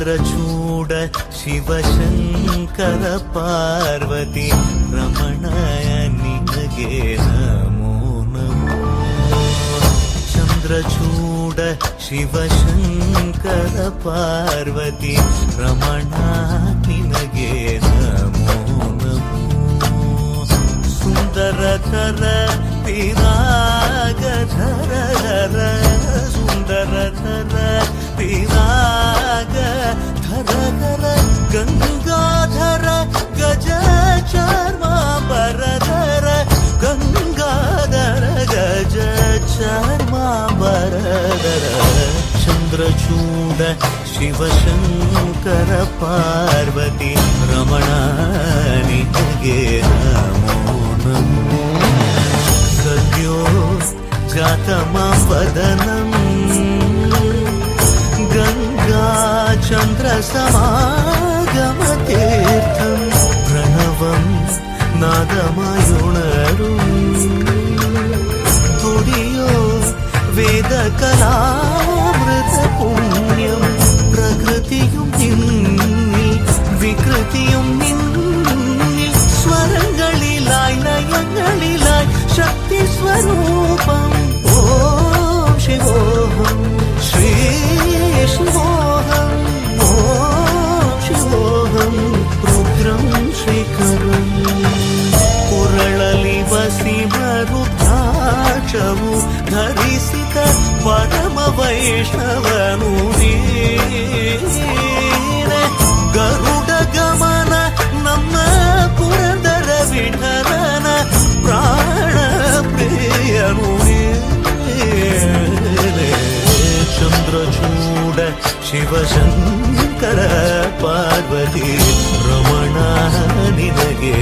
ಚಂದ್ರಚೂಡ ಶಿವಶಂಕರ ಪಾರ್ವತಿ ರಮಣಯ ನಿನಗೆ ನಮೋ ನಮೋ. ಚಂದ್ರಚೂಡ ಶಿವಶಂಕರ ಪಾರ್ವತಿ ರಮಣ ನಿನಗೆ ನಮೋ ನಮೋ. ಸುಂದರತರ ಪಿರಾಗಧರ ಸುಂದರತರ ಪಿರಾಗಧರ ಗಂಗಾಧರ ಗಜ ಚರ್ಮಾಂಬರಧರ ಗಂಗಾಧರ ಗಜ ಚರ್ಮಾಂಬರಧರ. ಚಂದ್ರಚೂಡ ಶಿವಶಂಕರ ಪಾರ್ವತಿ ರಮಣ ನಿನಗೆ ನಮೋ ನಮೋ. ಸದ್ಯೋ ಜಾತಮಾಂ ವದನಂ ಗಂಗಾ ಚಂದ್ರ ಸಮಾಗಮತೀರ್ಥಂ ಪ್ರಣವಂ നാദമായുണരും തുടിയോ വേദകലാമൃത പുണ്യം. പ്രകൃതിയും നിന്നിൽ വികൃതിയും നിന്നിൽ സ്വരങ്ങളിലായി ലയങ്ങളിലായി ശക്തി സ്വരൂപം. ഓം ശിവോഹം ശ്രീ ശിവോഹം ഓം ശിവോഹം രുദ്രം ശ്രീകരം. ಕೊರಳಲಿ ವಸಿಮರುದ್ರಾಕ್ಷವು ಧರಿಸಿದ ಪರಮ ವೈಷ್ಣವನು ನೀನೆ. ಗರುಡ ಗಮನ ನಮ್ಮ ಪುರಂದರ ವಿಠಲನ ಪ್ರಾಣ ಪ್ರಿಯನು ನೀನೆ. ಚಂದ್ರಚೂಡ ಶಿವಶಂಕರ ಪಾರ್ವತಿ ರಮಣ ನಿನಗೆ